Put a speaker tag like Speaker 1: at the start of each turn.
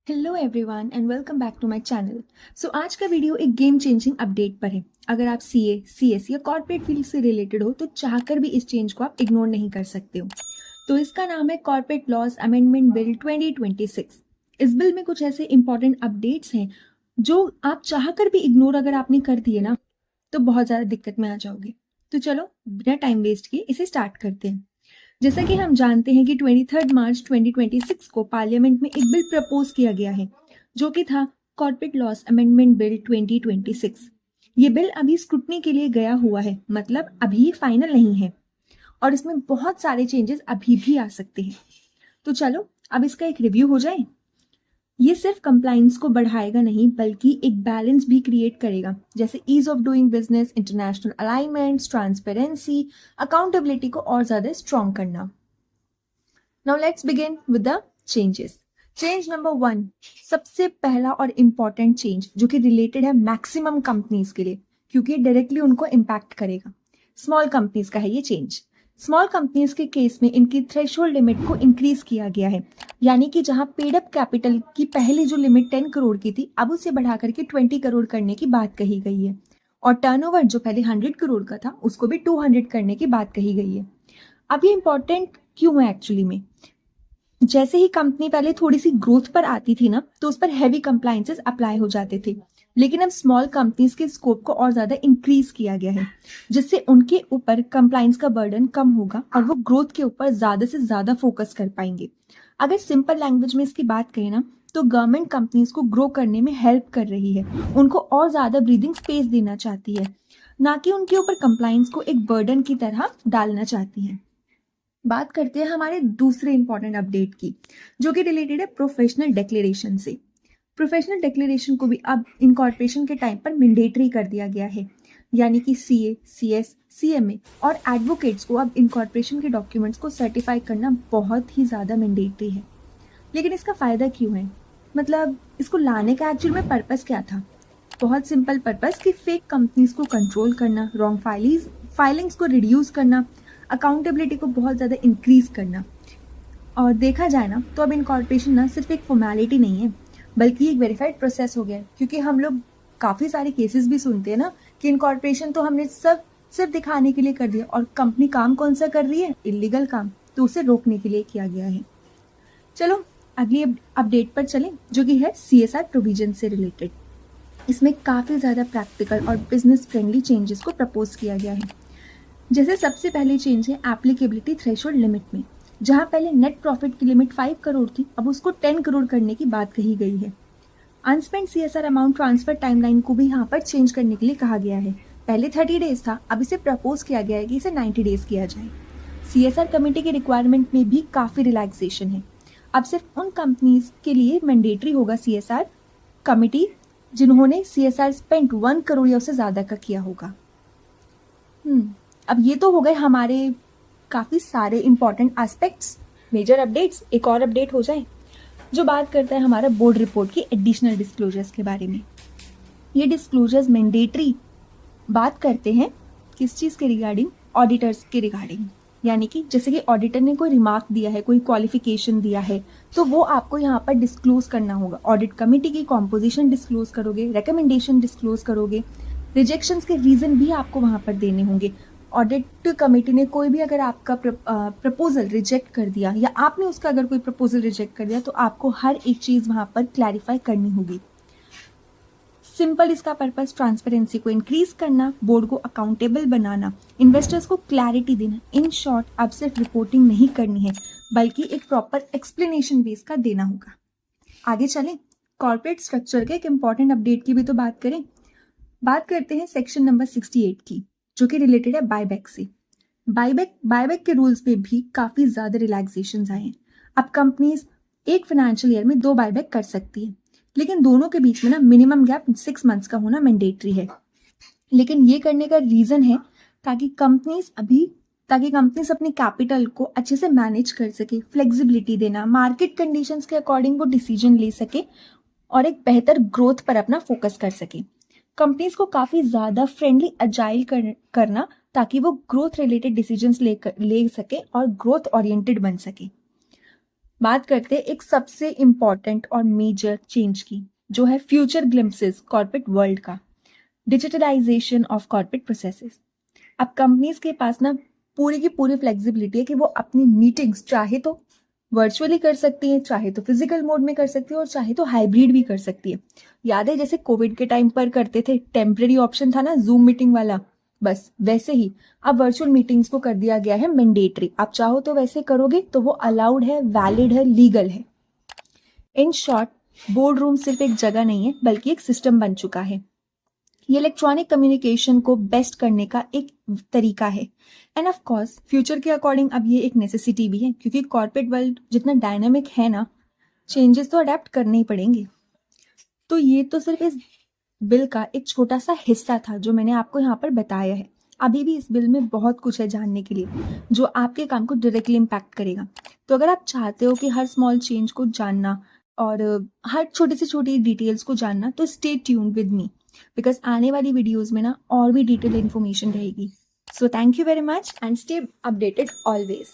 Speaker 1: Hello everyone and welcome back to my channel. So आज का video एक game changing update पर है। अगर आप सीए, सीएस या कॉर्पोरेट फील्ड से रिलेटेड हो तो चाहकर भी इस चेंज को आप इग्नोर नहीं कर सकते हो। तो इसका नाम है कॉर्पोरेट लॉज अमेंडमेंट बिल 2026। इस बिल में कुछ ऐसे इंपॉर्टेंट अपडेट्स हैं जो आप चाहकर भी इग्नोर अगर आपने कर दिए ना तो बहुत ज़्यादा दिक्कत में आ जाओगे। तो चलो बिना टाइम वेस्ट किए इसे स्टार्ट करते हैं। जैसा कि हम जानते हैं कि 23 मार्च 2026 को पार्लियामेंट में एक बिल प्रपोज किया गया है जो कि था कॉर्पोरेट लॉस अमेंडमेंट बिल 2026। ये बिल अभी स्क्रूटनी के लिए गया हुआ है, मतलब अभी फाइनल नहीं है और इसमें बहुत सारे चेंजेस अभी भी आ सकते हैं। तो चलो अब इसका एक रिव्यू हो जाए। ये सिर्फ कंप्लाइंस को बढ़ाएगा नहीं बल्कि एक बैलेंस भी क्रिएट करेगा, जैसे ease of doing business, international alignments, transparency, accountability को और ज्यादा स्ट्रॉन्ग करना। Now let's begin with the changes. Change number 1, सबसे पहला और इम्पॉर्टेंट चेंज जो कि रिलेटेड है मैक्सिमम कंपनीज के लिए, क्योंकि डायरेक्टली उनको इम्पैक्ट करेगा। स्मॉल कंपनीज का है ये चेंज। स्मॉल कंपनीज के केस में इनकी थ्रेशोल्ड लिमिट को इंक्रीज किया गया है, यानी कि जहां पेड अप कैपिटल की पहली जो लिमिट 10 करोड़ की थी अब उसे बढ़ा करके 20 करोड़ करने की बात कही गई है, और टर्नओवर जो पहले 100 करोड़ का था उसको भी 200 करने की बात कही गई है। अब ये इंपॉर्टेंट क्यों है एक्चुअली में? जैसे ही कंपनी पहले थोड़ी सी ग्रोथ पर आती थी ना तो उस पर हैवी कंप्लायंसेस अप्लाई हो जाते थे, लेकिन अब स्मॉल कंपनीज के स्कोप को और ज्यादा इंक्रीज किया गया है, जिससे उनके ऊपर कंप्लायंस का बर्डन कम होगा और वो ग्रोथ के ऊपर ज्यादा से ज्यादा फोकस कर पाएंगे। अगर सिंपल लैंग्वेज में इसकी बात करें ना तो गवर्नमेंट कंपनीज को ग्रो करने में हेल्प कर रही है, उनको और ज्यादा ब्रीदिंग स्पेस देना चाहती है, ना कि उनके ऊपर कंप्लायंस को एक बर्डन की तरह डालना चाहती है। बात करते हैं हमारे दूसरे इंपॉर्टेंट अपडेट की, जो कि रिलेटेड है प्रोफेशनल डिक्लेरेशन से। प्रोफेशनल डिक्लेरेशन को भी अब इनकॉर्पोरेशन के टाइम पर मैंडेटरी कर दिया गया है, यानी कि सीए, सीएस, सीएमए और एडवोकेट्स को अब इनकॉर्पोरेशन के डॉक्यूमेंट्स को सर्टिफाई करना बहुत ही ज़्यादा मैंडेटरी है। लेकिन इसका फ़ायदा क्यों है? मतलब इसको लाने का एक्चुअल में पर्पस क्या था? बहुत सिंपल पर्पस कि फेक कंपनीज को कंट्रोल करना, रॉन्ग फाइलिंग्स को रिड्यूस करना, अकाउंटेबिलिटी को बहुत ज़्यादा इंक्रीज करना। और देखा जाए ना तो अब इनकॉर्पोरेशन ना सिर्फ एक फॉर्मेलिटी नहीं है बल्कि एक वेरीफाइड प्रोसेस हो गया है, क्योंकि हम लोग काफ़ी सारे केसेस भी सुनते हैं ना कि इनकॉर्पोरेशन तो हमने सब सिर्फ दिखाने के लिए कर दिया और कंपनी काम कौन सा कर रही है, इलीगल काम, तो उसे रोकने के लिए किया गया है। चलो अगली अपडेट पर चलें, जो कि है सीएसआर प्रोविजन से रिलेटेड। इसमें काफ़ी ज़्यादा प्रैक्टिकल और बिजनेस फ्रेंडली चेंजेस को प्रपोज किया गया है। जैसे सबसे पहले चेंज है एप्लीकेबिलिटी थ्रेशोल्ड लिमिट में। जहां पहले नेट प्रॉफिट की लिमिट 5 करोड़ थी अब उसको 10 करोड़ करने की बात कही गई है। अनस्पेंड सीएसआर अमाउंट ट्रांसफर टाइमलाइन को भी यहाँ पर चेंज करने के लिए कहा गया है। पहले 30 डेज था, अब इसे प्रपोज किया गया है कि इसे 90 डेज किया जाए। सीएसआर कमेटी के रिक्वायरमेंट में भी काफ़ी रिलैक्सेशन है। अब सिर्फ उन कंपनीज के लिए मैंडेटरी होगा सीएसआर कमेटी जिन्होंने सीएसआर स्पेंट 1 करोड़ या उससे ज़्यादा का किया होगा। अब ये तो हो गए हमारे काफ़ी सारे इंपॉर्टेंट एस्पेक्ट्स, मेजर अपडेट्स। एक और अपडेट हो जाए जो बात करता है हमारा बोर्ड रिपोर्ट की एडिशनल डिस्क्लोजर्स के बारे में। ये डिस्क्लोजर्स मैंडेटरी बात करते हैं किस चीज़ के रिगार्डिंग? ऑडिटर्स के रिगार्डिंग, यानी कि जैसे कि ऑडिटर ने कोई रिमार्क दिया है, कोई क्वालिफिकेशन दिया है, तो वो आपको यहाँ पर डिस्क्लोज करना होगा। ऑडिट कमेटी की कॉम्पोजिशन डिस्क्लोज करोगे, रिकमेंडेशन डिस्क्लोज करोगे, रिजेक्शंस के रीज़न भी आपको वहाँ पर देने होंगे। ऑडिट कमेटी ने कोई भी अगर आपका प्रपोजल रिजेक्ट कर दिया या आपने उसका अगर कोई प्रपोजल रिजेक्ट कर दिया तो आपको हर एक चीज़ वहाँ पर क्लैरिफाई करनी होगी। सिंपल इसका पर्पस ट्रांसपेरेंसी को इंक्रीज करना, बोर्ड को अकाउंटेबल बनाना, इन्वेस्टर्स को क्लैरिटी देना। इन शॉर्ट अब सिर्फ रिपोर्टिंग नहीं करनी है बल्कि एक प्रॉपर एक्सप्लेनेशन बेस का देना होगा। आगे चलें, कॉर्पोरेट स्ट्रक्चर के एक इंपॉर्टेंट अपडेट की भी तो बात करें। बात करते हैं सेक्शन नंबर 68 की, जो कि रिलेटेड है बायबैक से। बायबैक के रूल्स पे भी काफ़ी ज़्यादा रिलैक्सेशंस आए हैं। अब कंपनीज एक फाइनेंशियल ईयर में 2 बायबैक कर सकती है, लेकिन दोनों के बीच में ना मिनिमम गैप 6 मंथ्स का होना मैंडेटरी है। लेकिन ये करने का रीज़न है ताकि कंपनीज अपने कैपिटल को अच्छे से मैनेज कर सके, फ्लेक्सिबिलिटी देना, मार्केट कंडीशंस के अकॉर्डिंग वो डिसीजन ले सके और एक बेहतर ग्रोथ पर अपना फोकस कर सके। कंपनीज को काफ़ी ज़्यादा फ्रेंडली अजाइल करना ताकि वो ग्रोथ रिलेटेड डिसीजंस ले सके और ग्रोथ ओरिएंटेड बन सके। बात करते हैं एक सबसे इम्पॉर्टेंट और मेजर चेंज की, जो है फ्यूचर ग्लिम्पसेस कॉर्पोरेट वर्ल्ड का, डिजिटलाइजेशन ऑफ कॉर्पोरेट प्रोसेसेस। अब कंपनीज के पास ना पूरी की पूरी फ्लेक्सिबिलिटी है कि वो अपनी मीटिंग्स चाहे तो वर्चुअली कर सकती है, चाहे तो फिजिकल मोड में कर सकती है, और चाहे तो हाइब्रिड भी कर सकती है। याद है जैसे कोविड के टाइम पर करते थे, टेम्परेरी ऑप्शन था ना जूम मीटिंग वाला, बस वैसे ही अब वर्चुअल मीटिंग्स को कर दिया गया है मैंडेटरी। आप चाहो तो वैसे करोगे तो वो अलाउड है, वैलिड है, लीगल है। इन शॉर्ट, बोर्ड रूम सिर्फ एक जगह नहीं है बल्कि एक सिस्टम बन चुका है। ये इलेक्ट्रॉनिक कम्युनिकेशन को बेस्ट करने का एक तरीका है। एंड ऑफ कोर्स फ्यूचर के अकॉर्डिंग अब ये एक नेसेसिटी भी है, क्योंकि कॉर्पोरेट वर्ल्ड जितना डायनामिक है ना, चेंजेस तो अडेप्ट करने ही पड़ेंगे। तो ये तो सिर्फ इस बिल का एक छोटा सा हिस्सा था जो मैंने आपको यहाँ पर बताया है। अभी भी इस बिल में बहुत कुछ है जानने के लिए जो आपके काम को डायरेक्टली इम्पैक्ट करेगा। तो अगर आप चाहते हो कि हर स्मॉल चेंज को जानना और हर छोटी से छोटी डिटेल्स को जानना, तो stay tuned with me, because आने वाली वीडियोस में ना और भी डिटेल इन्फॉर्मेशन रहेगी। So thank you very much and stay updated always.